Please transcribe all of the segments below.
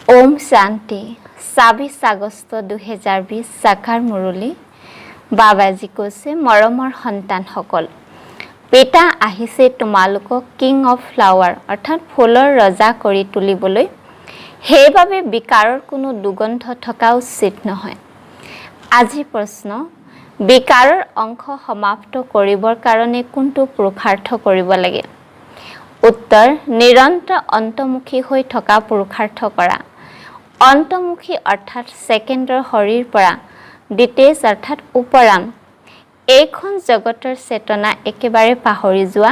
ওম শান্তি ২৬ আগষ্ট ২০২০ সাকাৰ মুৰলী বাবাজী কৈছে মৰমৰ সন্তানসকল পিতা আহিছে তোমালোকক কিং অফ ফ্লাৱাৰ অৰ্থাৎ ফুলৰ ৰজা কৰি তুলিবলৈ সেইবাবে বিকাৰৰ কোনো দুগন্ধ থকা উচিত নহয় আজি প্ৰশ্ন বিকাৰৰ অংশ সমাপ্ত কৰিবৰ কাৰণে কোনটো পুৰুষাৰ্থ কৰিব লাগে উত্তৰ নিৰন্তৰ অন্তৰ্মুখী হৈ থকা পুৰুষাৰ্থ কৰা অন্তৰ্মুখী অৰ্থাৎ সেকেন্ডৰ শৰীৰ পৰা ডিটেচ অৰ্থাৎ উপৰাম এইখন জগতৰ চেতনা একেবাৰে পাহৰি যোৱা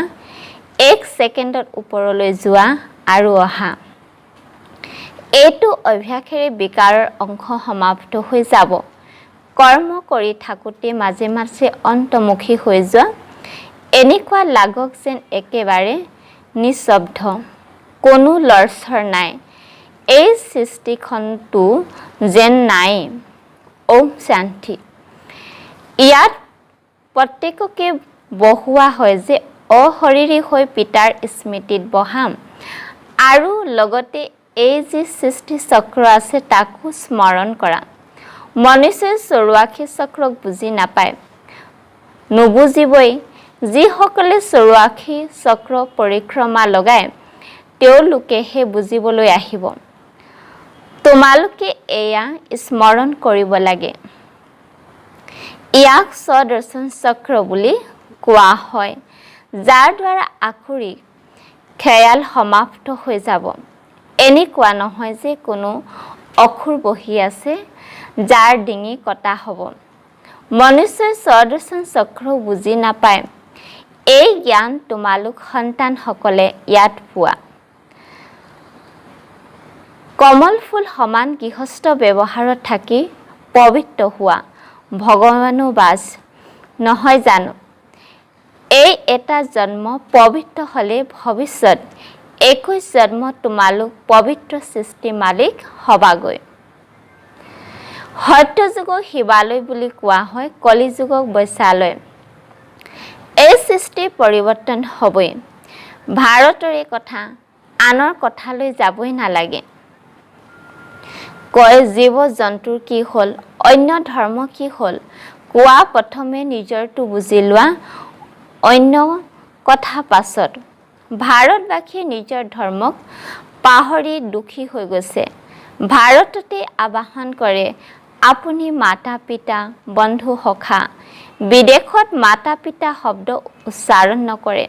এক সেকেন্ডৰ ওপৰলৈ যোৱা আৰু অহা এইটো অভ্যাসেৰে বিকাৰৰ অংশ সমাপ্ত হৈ যাব কৰ্ম কৰি থাকোঁতে মাজে মাজে অন্তৰ্মুখী হৈ যোৱা এনেকুৱা লাগক যেন একেবাৰে নিঃশব্দ কোনো লৰচৰ নাই এই সৃষ্টিখনটো যেন নাই ওম শান্তি ইয়াত প্ৰত্যেককে বহোৱা হয় যে অশৰীৰী হৈ পিতাৰ স্মৃতিত বহাম আৰু লগতে এই যি সৃষ্টি চক্ৰ আছে তাকো স্মৰণ কৰা মনুষ্যই 84 চক্ৰক বুজি নাপায় নুবুজিবই যিসকলে 84 চক্ৰ পৰিক্ৰমা লগায় তেওঁলোকেহে বুজিবলৈ আহিব তোমালোকে এয়া স্মৰণ কৰিব লাগে ইয়াক স্বদৰ্শন চক্ৰ বুলি কোৱা হয় যাৰ দ্বাৰা আখৰি খেয়াল সমাপ্ত হৈ যাব এনেকুৱা নহয় যে কোনো অখুৰ বহি আছে যাৰ ডিঙি কটা হ'ব মনুষ্যই স্বদৰ্শন চক্ৰ বুজি নাপায় এই জ্ঞান তোমালোক সন্তানসকলে ইয়াত পোৱা কমল ফুল সমান গৃহস্থ ব্যৱহাৰত থাকি পবিত্ৰ হোৱা ভগৱানুবাস নহয় জানো এই এটা জন্ম পবিত্ৰ হ'লে ভৱিষ্যত 21 জন্ম তোমালোক পবিত্ৰ সৃষ্টি মালিক হবাগৈ সত্যযুগক শিৱালয় বুলি কোৱা হয় কলিযুগক বৈশ্যালয় এই সৃষ্টি পৰিৱৰ্তন হ'বই ভাৰতৰ এই কথা আনৰ কথালৈ যাবই নালাগে কয় জীৱ জন্তুৰ কি হ'ল অন্য ধৰ্ম কি হ'ল কোৱা প্ৰথমে নিজৰটো বুজি লোৱা অন্য কথা পাছত ভাৰতবাসীয়ে নিজৰ ধৰ্মক পাহৰি দুখী হৈ গৈছে ভাৰততে আবাহন কৰে আপুনি মাতা পিতা বন্ধু সখা বিদেশত মাতা পিতা শব্দ উচ্চাৰণ নকৰে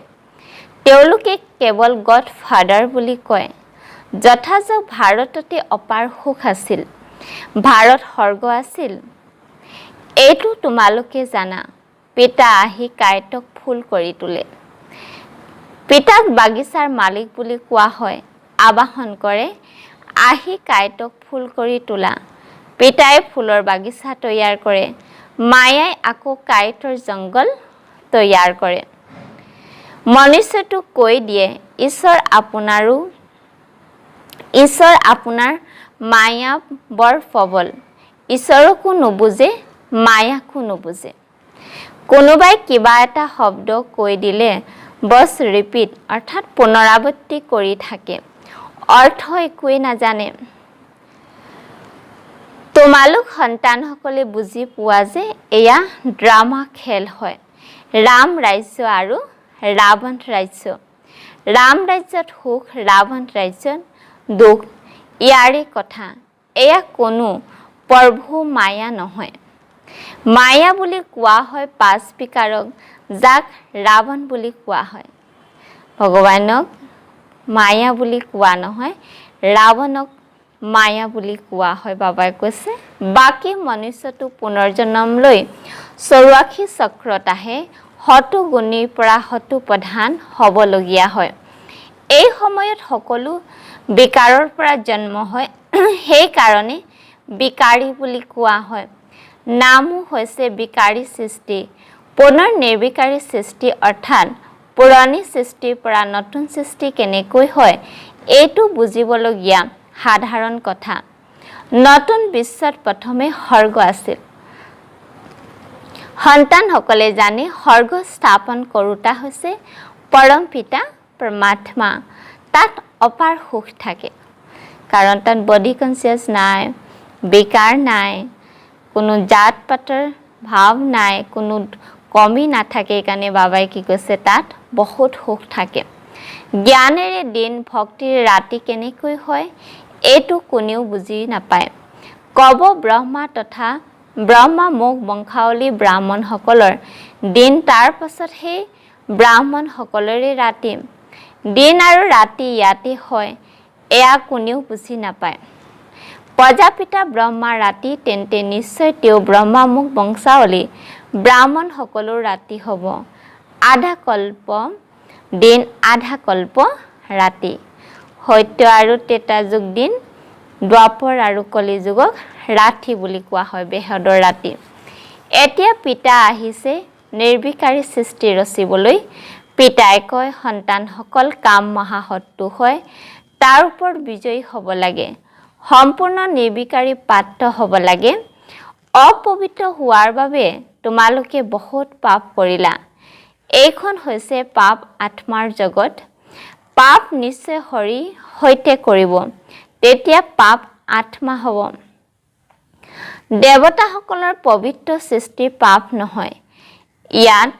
তেওঁলোকে কেৱল গড ফাদাৰ বুলি কয় যথাযথ ভাৰততে অপাৰ সুখ আছিল ভাৰত স্বৰ্গ আছিল এইটো তোমালোকে জানা পিতা আহি কাইটক ফুল কৰি তোলে পিতাক বাগিচাৰ মালিক বুলি কোৱা হয় আবাহন কৰে আহি কাইটক ফুল কৰি তোলা পিতাই ফুলৰ বাগিচা তৈয়াৰ কৰে মায়াই আকৌ কাইটৰ জংগল তৈয়াৰ কৰে মনুষ্যটোক কৈ দিয়ে ঈশ্বৰ আপোনাৰ মায়া বৰ প্ৰবল ঈশ্বৰকো নুবুজে মায়াকো নুবুজে কোনোবাই কিবা এটা শব্দ কৈ দিলে বছ ৰিপিট অৰ্থাৎ পুনৰাবৃত্তি কৰি থাকে অৰ্থ একোৱেই নাজানে তোমালোক সন্তানসকলে বুজি পোৱা যে এয়া ড্ৰামা খেল হয় ৰাম ৰাজ্য আৰু ৰাৱণ ৰাজ্য ৰাম ৰাজ্যত সুখ ৰাৱণ ৰাজ্যত দুখ ইয়াৰে কথা এয়া কোনো প্ৰভু মায়া নহয় মায়া বুলি কোৱা হয় পাঁচ বিকাৰক যাক ৰাৱণ বুলি কোৱা হয় ভগৱানক মায়া বুলি কোৱা নহয় ৰাৱণক মায়া বুলি কোৱা হয় বাবাই কৈছে বাকী মনুষ্যটো পুনৰ্জন্ম লৈ 84 চক্ৰত আহে হতু গুণীৰ পৰা হতু প্ৰধান হ'বলগীয়া হয় এই সময়ত সকলো বিকাৰৰ পৰা জন্ম হয় সেইকাৰণে বিকাৰী বুলি কোৱা হয় নামো হৈছে বিকাৰী সৃষ্টি পুনৰ নিৰ্বিকাৰী সৃষ্টি অৰ্থাৎ পুৰণি সৃষ্টিৰ পৰা নতুন সৃষ্টি কেনেকৈ হয় এইটো বুজিবলগীয়া সাধাৰণ কথা নতুন বিশ্বত প্ৰথমে স্বৰ্গ আছিল সন্তানসকলে জানে স্বৰ্গ স্থাপন কৰোঁতা হৈছে পৰম পিতা পৰমাত্মা তাত অপাৰ সুখ থাকে কাৰণ তাত বডি কনচিয়াছ নাই, বেকাৰ নাই, কোনো জাত পাতৰ ভাৱ নাই, কোনো কমি নাথাকে। সেইকাৰণে বাবাই কি কৈছে তাত বহুত সুখ থাকে। জ্ঞানেৰে দিন, ভক্তিৰ ৰাতি কেনেকৈ হয় এইটো কোনেও বুজি নাপায়। কব ব্ৰহ্মা তথা ব্ৰহ্মামুখ বংশাৱলী ব্ৰাহ্মণসকলৰ দিন, তাৰ পাছত সেই ব্ৰাহ্মণসকলৰে ৰাতি। দিন আৰু ৰাতি ইয়াতে হয়, এয়া কোনেও বুজি নাপায়। প্ৰজাপিতা ব্ৰহ্মা ৰাতি, তেন্তে নিশ্চয় তেওঁ ব্ৰহ্মামুখ বংশাৱলী ব্ৰাহ্মণসকলৰ ৰাতি হ'ব। আধা কল্প দিন, আধা কল্প ৰাতি। সত্য আৰু ত্ৰেতা যুগ দিন, দ্বাপৰ আৰু কলি যুগক ৰাতি বুলি কোৱা হয়, বেহদৰ ৰাতি। এতিয়া পিতা আহিছে নিৰ্বিকাৰী সৃষ্টি ৰচিবলৈ। পিতাই কয় সন্তানসকল কাম মহাশত্ৰু হয়, তাৰ ওপৰত বিজয়ী হ'ব লাগে, সম্পূৰ্ণ নিৰ্বিকাৰী পাত্ৰ হ'ব লাগে। অপবিত্ৰ হোৱাৰ বাবে তোমালোকে বহুত পাপ কৰিলা। এইখন হৈছে পাপ আত্মাৰ জগত। পাপ নিশ্চয় হৰি সৈতে কৰিব, তেতিয়া পাপ আত্মা হ'ব। দেৱতাসকলৰ পবিত্ৰ সৃষ্টি পাপ নহয়। ইয়াত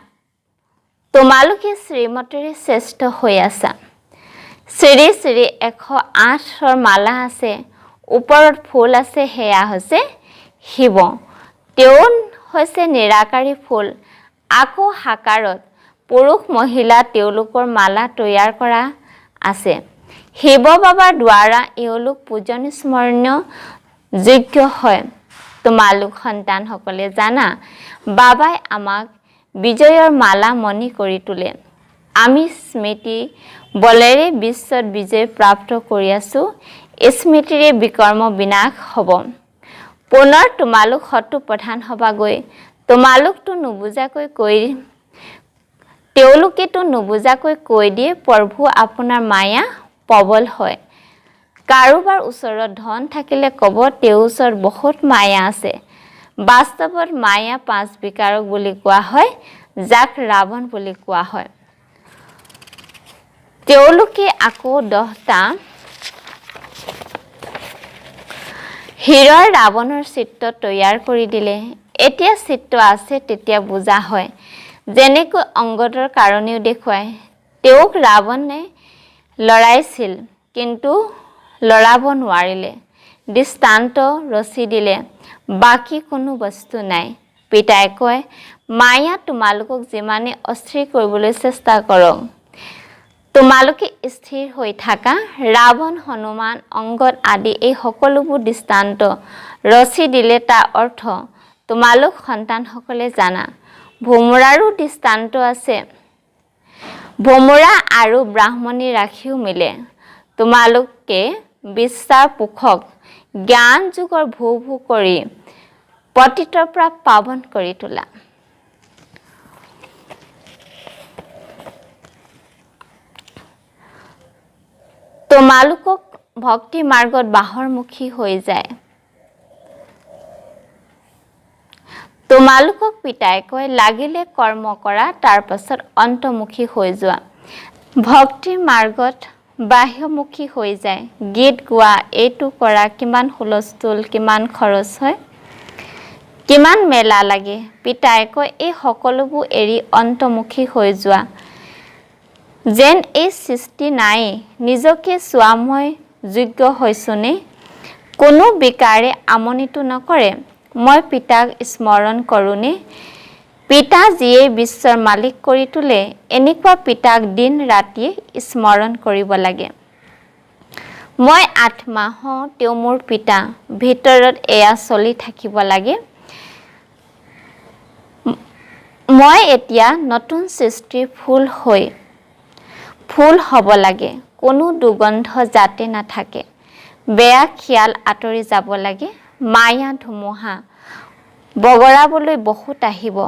তোমালোকে শ্ৰীমতেৰে শ্ৰেষ্ঠ হৈ আছা। শ্ৰী শ্ৰী 108ৰ মালা আছে, ওপৰত ফুল আছে, সেয়া হৈছে শিৱ। তেওঁ হৈছে নিৰাকাৰী ফুল। আকৌ সাকাৰত পুৰুষ মহিলা তেওঁলোকৰ মালা তৈয়াৰ কৰা আছে। শিৱ বাবাৰ দ্বাৰা এওঁলোক পূজন স্মৰণীয় যোগ্য হয়। তোমালোক সন্তানসকলে জানা, বাবাই আমাক বিজয়ৰ মালা মণি কৰি তোলে। আমি স্মৃতি বলেৰে বিশ্বত বিজয় প্ৰাপ্ত কৰি আছো। স্মৃতিৰে বিকৰ্ম বিনাশ হ'ব। পুনৰ তোমালোক শত্ৰু প্ৰধান হবাগৈ। তেওঁলোকেতো নুবুজাকৈ কৈ দিয়ে প্ৰভু আপোনাৰ মায়া প্ৰবল হয়। কাৰোবাৰ ওচৰত ধন থাকিলে ক'ব তেওঁৰ ওচৰত বহুত মায়া আছে। বাস্তৱত মায়া 5 বিকাৰক বুলি কোৱা হয়, যাক ৰাৱণ বুলি কোৱা হয়। তেওঁলোকে আকৌ 10টা হীৰৰ ৰাৱণৰ চিত্ৰ তৈয়াৰ কৰি দিলে। এতিয়া চিত্ৰ আছে, তেতিয়া বুজা হয়। যেনেকৈ অংগদৰ কাৰণেও দেখুৱায়। তেওঁক ৰাৱণে লৰাইছিল, কিন্তু লৰাব নোৱাৰিলে। দৃষ্টান্ত ৰচি দিলে, বাকী কোনো বস্তু নাই। পিতাই কয় মায়া তোমালোকক যিমানে অস্থিৰ কৰিবলৈ চেষ্টা কৰক, তোমালোকে স্থিৰ হৈ থাকা। ৰাৱণ, হনুমান, অংগদ আদি এই সকলোবোৰ দৃষ্টান্ত ৰচি দিলে। তাৰ অৰ্থ তোমালোক সন্তানসকলে জানা। ভোমোৰাৰো দৃষ্টান্ত আছে। ভোমোৰা আৰু ব্ৰাহ্মণী ৰাখিও মিলে। তোমালোকে বিশ্বাৰ পোষক জ্ঞান যুগৰ ভূ ভূ কৰি পতিতৰ পৰা পাৱন কৰি তোলা। তোমালোকক ভক্তি মাৰ্গত বাহৰমুখী হৈ যায়। তোমালোকক পিতাই কয় লাগিলে কৰ্ম কৰা, তাৰ পাছত অন্তৰ্মুখী হৈ যোৱা। ভক্তিৰ মাৰ্গত বাহ্যমুখী হৈ যায়। গীত গোৱা, এইটো কৰা, কিমান হুলস্থুল, কিমান খৰচ হয়, কিমান মেলা লাগে। পিতাই কয় এই সকলোবোৰ এৰি অন্তৰ্মুখী হৈ যোৱা। যেন এই সৃষ্টি নাই, নিজকে চোৱা মই যোগ্য হৈছোনে? কোনো বিকাৰে আমনিতো নকৰে, মই পিতাক স্মৰণ কৰোঁনে? পিতা যিয়ে বিশ্বৰ মালিক কৰি তোলে, এনেকুৱা পিতাক দিন ৰাতি স্মৰণ কৰিব লাগে। মই আত্মা হওঁ, তেওঁ মোৰ পিতা। ভিতৰত এয়া চলি থাকিব লাগে। মই এতিয়া নতুন সৃষ্টিৰ ফুল হ'ব লাগে। কোনো দুৰ্গন্ধ যাতে নাথাকে। বেয়া খিয়াল আঁতৰি যাব লাগে। মায়া ধুমুহা বগৰাবলৈ বহুত আহিব।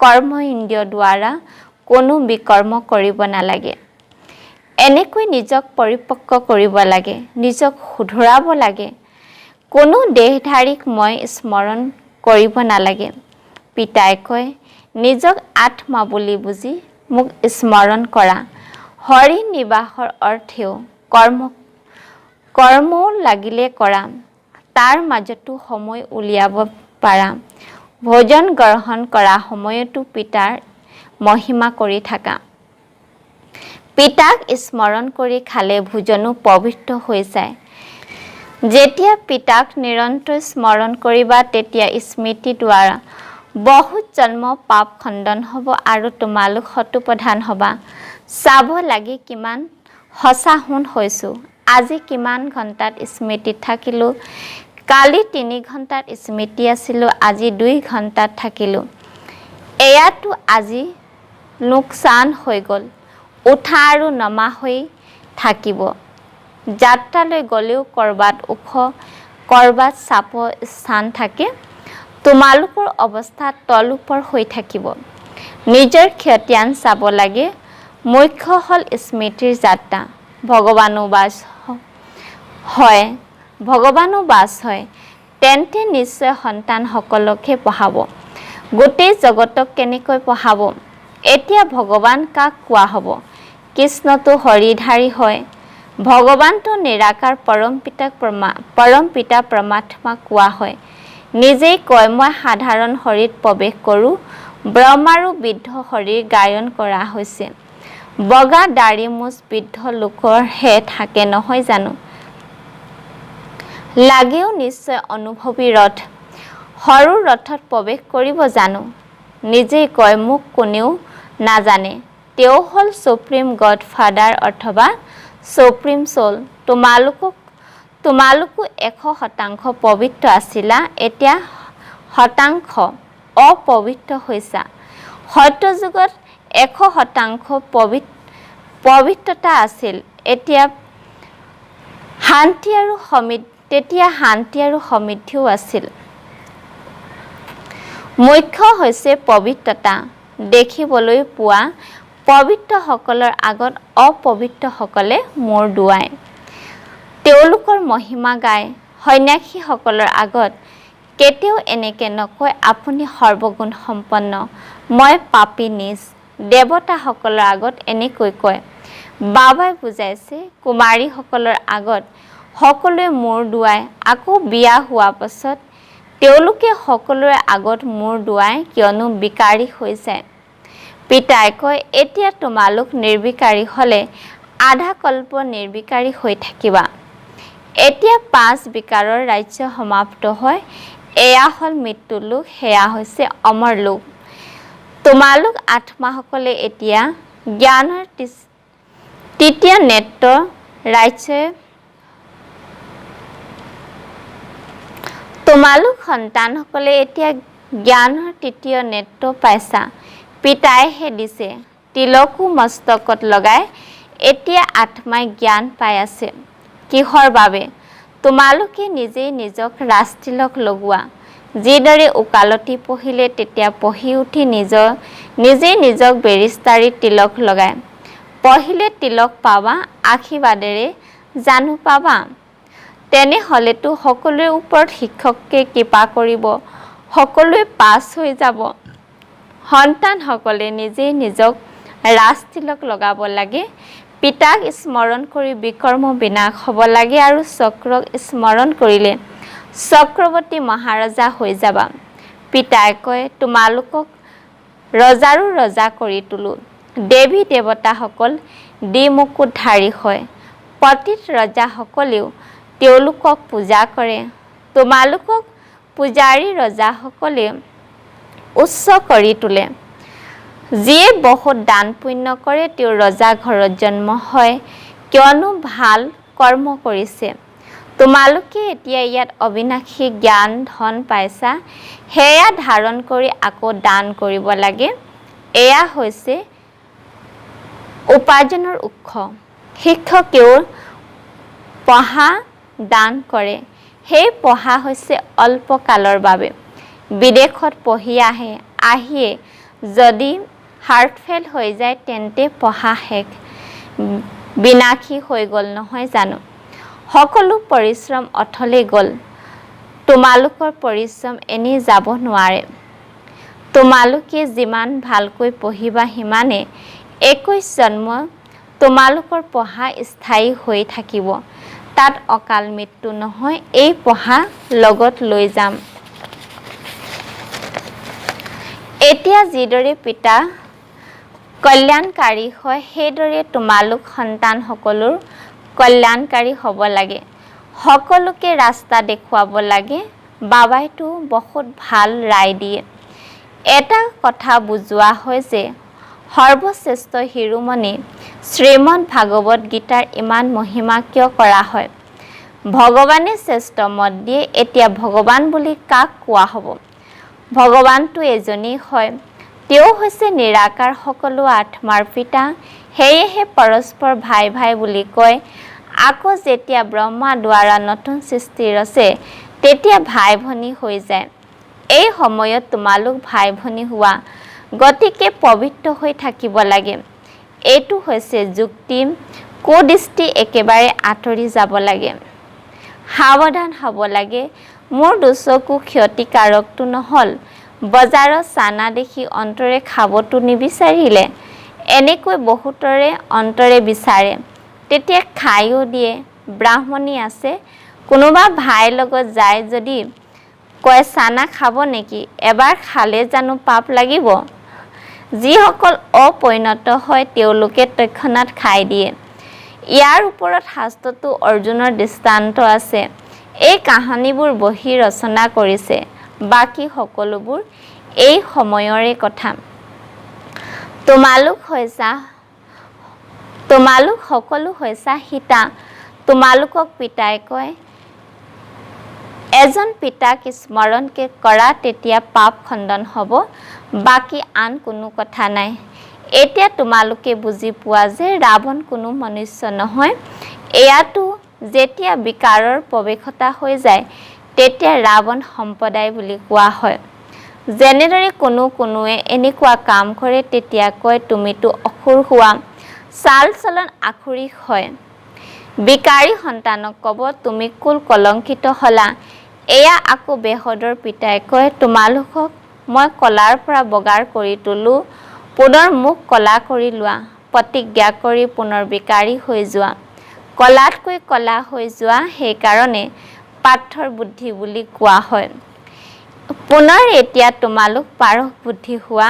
কৰ্ম ইন্দ্ৰিয় দ্বাৰা কোনো বিকৰ্ম কৰিব নালাগে। এনেকৈ নিজক পৰিপক্ক কৰিব লাগে, নিজক শুধৰাব লাগে। কোনো দেহধাৰীক মই স্মৰণ কৰিব নালাগে। পিতাই কয় নিজক আত্মা বুলি বুজি মোক স্মৰণ কৰা। হৰি নিবাসৰ অৰ্থেও কৰ্মও লাগিলে কৰা, তাৰ মাজতো সময় উলিয়াব পাৰা। ভোজন গ্ৰহণ কৰা সময়তো পিতাৰ মহিমা কৰি থাকা। পিতাক স্মৰণ কৰি খালে ভোজনো পবিত্ৰ হৈ যায়। যেতিয়া পিতাক নিৰন্তৰ স্মৰণ কৰিবা তেতিয়া স্মৃতি দ্বাৰা বহুত জন্ম পাপ খণ্ডন হ'ব আৰু তোমালোক শতপ্ৰধান হ'বা। চাব লাগে কিমান সঁচা সোণ হৈছোঁ। আজি কিমান ঘণ্টাত স্মৃতিত থাকিলোঁ। কালি 3 ঘণ্টাত স্মৃতি আছিলোঁ, আজি 2 ঘণ্টাত থাকিলোঁ। এয়াতো আজি লোকচান হৈ গ'ল। উঠা আৰু নমা হৈ থাকিব। যাত্ৰালৈ গ'লেও ক'ৰবাত ওখ, ক'ৰবাত চাপ স্থান থাকে। তোমালোকৰ অৱস্থা তল ওপৰ হৈ থাকিব। নিজৰ ক্ষতিয়ান চাব লাগে। মুখ্য হ'ল স্মৃতিৰ যাত্ৰা। ভগৱানো বাস হয়। তেন্তে নিশ্চয় সন্তানসকলকহে পঢ়াব। গোটেই জগতক কেনেকৈ পঢ়াব? এতিয়া ভগৱান কাক কোৱা হ'ব? কৃষ্ণটো হৰিধাৰী হয়। ভগৱানটো নিৰাকাৰ পৰম পিতা পৰমাত্মা কোৱা হয়। নিজেই কয় মই সাধাৰণ শৰীৰত প্ৰৱেশ কৰোঁ। ব্ৰহ্মাৰো বৃদ্ধ শৰীৰ গায়ন কৰা হৈছে। বগা দাড়ি মুছ বৃদ্ধ লোকৰহে থাকে নহয় জানো? লাগেও নিশ্চয় অনুভৱী ৰথ। সৰু ৰথত প্ৰৱেশ কৰিব জানো? নিজেই কয় মোক কোনেও নাজানে। তেওঁ হ'ল সুপ্ৰিম গড ফাদাৰ অথবা সুপ্ৰিম চ'ল। তোমালোকো 100% পবিত্ৰ আছিলা, এতিয়া শতাংশ অপবিত্ৰ হৈছা। সত্যযুগত 100% পবিত্ৰতা আছিল। তেতিয়া শান্তি আৰু সমৃদ্ধিও আছিল। মুখ্য হৈছে পবিত্ৰতা। দেখিবলৈ পোৱা পবিত্ৰসকলৰ আগত অপবিত্ৰসকলে মূৰ দোৱায়। তেওঁলোকৰ মহিমা গায়। সন্ন্যাসীসকলৰ আগত কেতিয়াও এনেকে নকয় আপুনি সৰ্বগুণ সম্পন্ন, মই পাপী নীচ। দেৱতাসকলৰ আগত এনেকৈ কয়। বাবাই বুজাইছে কুমাৰীসকলৰ আগত সকলোৱে মূৰ দোৱায়। আকৌ বিয়া হোৱাৰ পাছত তেওঁলোকে সকলোৰে আগত মূৰ দোৱায় কিয়নো বিকাৰী হৈ যায়। পিতাই কয় এতিয়া তোমালোক নিৰ্বিকাৰী হ'লে আধা কল্প নিৰ্বিকাৰী হৈ থাকিবা। এতিয়া 5 বিকাৰৰ ৰাজ্য সমাপ্ত হয়। এয়া হ'ল মৃত্যুলোক, সেয়া হৈছে অমৰ লোক। তোমালোক আত্মাসকলে এতিয়া জ্ঞানৰ তৃতীয় নেত্ৰ ৰাজ্যই তোমালোক সন্তানসকলে এতিয়া জ্ঞানৰ তৃতীয় নেত্ৰ পাইছা। পিতাইহে দিছে। তিলকো মস্তকত লগাই এতিয়া আত্মাই জ্ঞান পাই আছে। কিহৰ বাবে? তোমালোকে নিজেই নিজক ৰাজতিলক লগোৱা। যিদৰে ওকালতি পঢ়িলে তেতিয়া পঢ়ি উঠি নিজেই নিজক বেৰিষ্টাৰীত তিলক লগায়। পঢ়িলে তিলক পাবা, আশীৰ্বাদেৰে জানো পাবা? তেনেহ'লেতো সকলোৰে ওপৰত শিক্ষকে কৃপা কৰিব, সকলোৱে পাছ হৈ যাব। সন্তানসকলে নিজেই নিজক ৰাজতিলক লগাব লাগে। পিতাক স্মৰণ কৰি বিকৰ্ম বিনাশ হ'ব লাগে আৰু চক্ৰক স্মৰণ কৰিলে চক্ৰৱৰ্তী মহাৰজা হৈ যাবা। পিতাই কয় তোমালোকক ৰজাৰো ৰজা কৰি তোলো। দেৱী দেৱতাসকল দ্বিমুকুটধাৰী হয়। পতিত ৰজাসকলেও তেওঁলোকক পূজা কৰে। তোমালোকক পূজাৰী ৰজাসকলে উচ্চ কৰি তোলে। যিয়ে বহুত দান পুণ্য কৰে তেওঁ ৰজা ঘৰত জন্ম হয় কিয়নো ভাল কৰ্ম কৰিছে। তোমালোকে এতিয়া ইয়াত অবিনাশী জ্ঞান ধন পাইছা, সেয়া ধাৰণ কৰি আকৌ দান কৰিব লাগে। এয়া হৈছে উপাৰ্জনৰ উৎস। শিক্ষকেও পঢ়া দান কৰে। সেই পঢ়া হৈছে অল্প কালৰ বাবে। বিদেশত পঢ়ি আহিয়ে যদি হাৰ্ট ফেইল হৈ যায় তেন্তে পঢ়া শেষ, বিনাশী হৈ গ'ল নহয় জানো? সকলো পৰিশ্ৰম অথলে গ'ল। তোমালোকৰ পৰিশ্ৰম এনেই যাব নোৱাৰে। তোমালোকে যিমান ভালকৈ পঢ়িবা সিমানে 21 জন্ম তোমালোকৰ পঢ়া স্থায়ী হৈ থাকিব। তাত অকাল মৃত্যু নহয় এই পঢ়া লগত লৈ যাম এতিয়া যিদৰে পিতা কল্যাণকাৰী হয় সেইদৰে তোমালোক সন্তান সকলৰ কল্যাণকাৰী হ'ব লাগে সকলোকে ৰাস্তা দেখুৱাব লাগে বাবাইটো বহুত ভাল ৰায় দিয়ে এটা কথা বুজোৱা হয় যে সৰ্বশ্ৰেষ্ঠ শিৰোমণি শ্ৰীমদ ভাগৱত গীতাৰ ইমান মহিমা কিয় কৰা হয় ভগৱানে শ্ৰেষ্ঠ মত দিয়ে এতিয়া ভগৱান বুলি কাক কোৱা হ'ব ভগৱানটো এজনেই হয় তেওঁ হৈছে নিৰাকাৰ সকলো আত্মাৰ পিতা সেয়েহে পৰস্পৰ ভাই ভাই বুলি কয় আকৌ যেতিয়া ব্ৰহ্মা দ্বাৰা নতুন সৃষ্টি ৰচে তেতিয়া ভাই ভনী হৈ যায় এই সময়ত তোমালোক ভাই ভনী হোৱা গতিকে পবিত্ৰ হৈ থাকিব লাগে এইটো হৈছে যুক্তি কুদৃষ্টি একেবাৰে আঁতৰি যাব লাগে সাৱধান হ'ব লাগে মোৰ দুচকু ক্ষতিকাৰকটো নহল বজাৰত চানা দেখি অন্তৰে খাবটো নিবিচাৰিলে এনেকৈ বহুতৰে অন্তৰে বিচাৰে তেতিয়া খায়ো দিয়ে ব্ৰাহ্মণী আছে কোনোবা ভাইৰ লগত যায় যদি কয় চানা খাব নেকি এবাৰ খালে জানো পাপ লাগিব যিসকল অপৰিণত হয় তেওঁলোকে তৎক্ষণাৎ খাই দিয়ে ইয়াৰ ওপৰত শাস্ত্ৰতো অৰ্জুনৰ দৃষ্টান্ত আছে এই কাহিনীবোৰ বহি ৰচনা কৰিছে বাকি সকলোবোৰ এই সময়ৰে কথা তোমালোক সকলো হৈছা সীতা তোমালোকক পিতাই কয় এজন পিতাক স্মৰণকে কৰা তেতিয়া পাপ খণ্ডন হ'ব বাকি আন কোনো কথা নাই এতিয়া তোমালোকে বুজি পোৱা যে ৰাৱণ কোনো মনুষ্য নহয় এয়াতো যেতিয়া বিকাৰৰ প্ৰৱেশতা হৈ যায় তেতিয়া ৰাৱণ সম্প্ৰদায় বুলি কোৱা হয় যেনেদৰে কোনোৱে এনেকুৱা কাম কৰে তেতিয়া কয় তুমিতো অসুৰ হোৱা চাল চলন আখুৰিক হয় বিকাৰী সন্তানক ক'ব তুমি কুল কলংকিত হলা এয়া আকৌ বেহদৰ পিতাই কয় তোমালোকক মই কলাৰ পৰা বগাৰ কৰি তোলো পুনৰ মুখ কলা কৰি লোৱা প্ৰতিজ্ঞা কৰি পুনৰ বিকাৰী হৈ যোৱা কলাতকৈ কলা হৈ যোৱা সেইকাৰণে পাৰ্থৰ বুদ্ধি বুলি কোৱা হয় পুনৰ এতিয়া তোমালোক পাৰহ বুদ্ধি হোৱা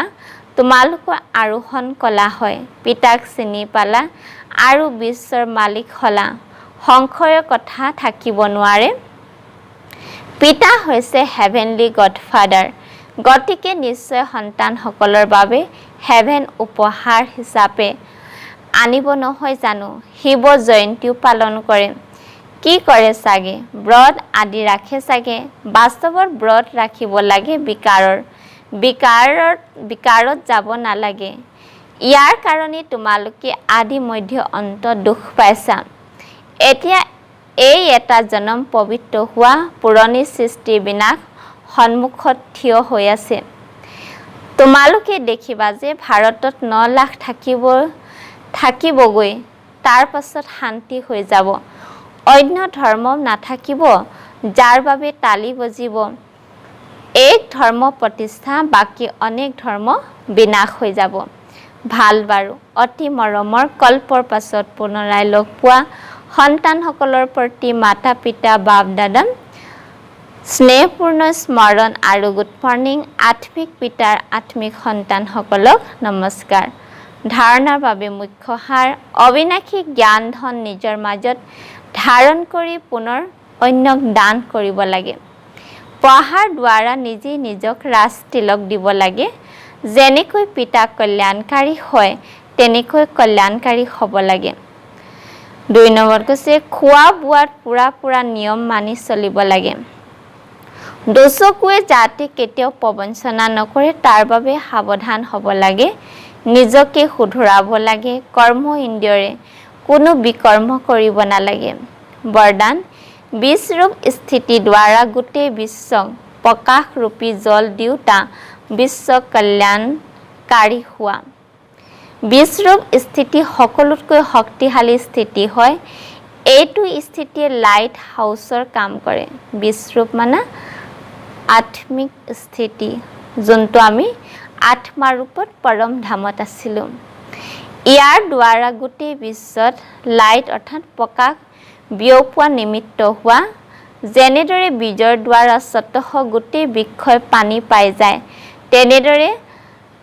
তোমালোকৰ আৰোহণ কলা হয় পিতাক চিনি পালা আৰু বিশ্বৰ মালিক হলা সংশয়ৰ কথা থাকিব নোৱাৰে পিতা হৈছে হেভেনলি গডফাদাৰ গতিকে নিশ্চয় সন্তানসকলৰ বাবে হেভেন উপহাৰ হিচাপে আনিব নহয় জানো শিৱ জয়ন্তীও পালন কৰে কি কৰে চাগে ব্ৰত আদি ৰাখে চাগে বাস্তৱত ব্ৰত ৰাখিব লাগে বিকাৰত যাব নালাগে ইয়াৰ কাৰণে তোমালোকে আদি মধ্য অন্ত দুখ পাইছা এতিয়া এই এটা জনম পবিত্ৰ হোৱা পুৰণি সৃষ্টি বিনাশ সন্মুখত থিয় হৈ আছে তোমালোকে দেখিবা যে ভাৰতত 9 লাখ থাকিবগৈ তাৰ পাছত শান্তি হৈ যাব অন্য ধৰ্ম নাথাকিব যাৰ বাবে তালি বজিব এক ধৰ্ম প্ৰতিষ্ঠা বাকি অনেক ধৰ্ম বিনাশ হৈ যাব ভাল বাৰু অতি মৰমৰ কল্পৰ পাছত পুনৰাই লগ পোৱা সন্তানসকলৰ প্ৰতি মাতা পিতা বাপ দাদা স্নেহপূৰ্ণ স্মৰণ আৰু গুড মৰ্ণিং আত্মিক পিতাৰ আত্মিক সন্তানসকলক নমস্কাৰ ধাৰণাৰ বাবে মুখ্য সাৰ অবিনাশী জ্ঞান ধন নিজৰ মাজত ধাৰণ কৰি পুনৰ অন্যক দান কৰিব লাগে পঢ়াৰ দ্বাৰা নিজে নিজক ৰাজ তিলক দিব লাগে যেনেকৈ পিতা কল্যাণকাৰী হয় তেনেকৈ কল্যাণকাৰী হ'ব লাগে 2 নম্বৰ কৈছে খোৱা বোৱাত পুৰা নিয়ম মানি চলিব লাগে দোষকুৱে যাতে কেতিয়াও প্ৰবঞ্চনা নকৰে তাৰ বাবে সাৱধান হ'ব লাগে নিজকে শুধৰাব লাগে কৰ্ম ইন্দ্ৰিয়ৰে কোনো বিকৰ্ম কৰিব নালাগে বৰদান বিশ্বৰূপ স্থিতি দ্বাৰা গোটেই বিশ্বক প্ৰকাশ ৰূপী জল দিওতা বিশ্ব কল্যাণকাৰী হোৱা বিশ্বৰূপ স্থিতি সকলোতকৈ শক্তিশালী স্থিতি হয় এইটো স্থিতিয়ে লাইট হাউচৰ কাম কৰে বিশ্বৰূপ মানে আত্মিক স্থিতি যোনটো আমি আত্মা ৰূপত পৰম ধামত আছিলোঁ ইয়াৰ দ্বাৰা গোটেই বিশ্বত লাইট অৰ্থাৎ প্ৰকাশ বিয়পোৱা নিমিত্ত হোৱা যেনেদৰে বীজৰ দ্বাৰা স্বতঃ গোটেই বৃক্ষই পানী পাই যায় তেনেদৰে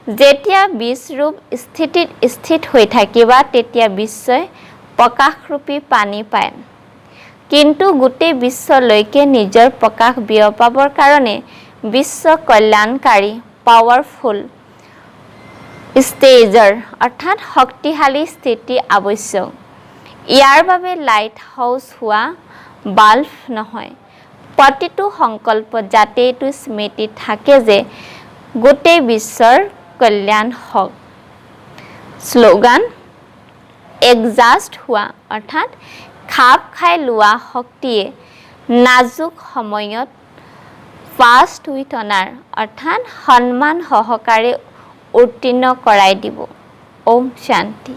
যেতিয়া বীজৰূপ স্থিতিত স্থিত হৈ থাকিবা তেতিয়া বিশ্বই প্ৰকাশৰূপী পানী পায় কিন্তু গোটেই বিশ্বলৈকে নিজৰ প্ৰকাশ বিয়পাবৰ কাৰণে বিশ্ব কল্যাণকাৰী পাৱাৰফুল ষ্টেজৰ অৰ্থাৎ শক্তিশালী স্থিতি আৱশ্যক ইয়াৰ বাবে লাইট হাউচ হোৱা বাল্ব নহয় প্ৰতিটো সংকল্পত যাতে এইটো স্মৃতি থাকে যে গোটেই বিশ্বৰ কল্যাণ হওক শ্লোগান এডজাষ্ট হোৱা অৰ্থাৎ খাপ খাই লোৱা শক্তিয়ে নাজুক সময়ত ফাষ্ট উইথ অনাৰ অৰ্থাৎ সন্মান সহকাৰে উত্তীৰ্ণ কৰাই দিব ওম শান্তি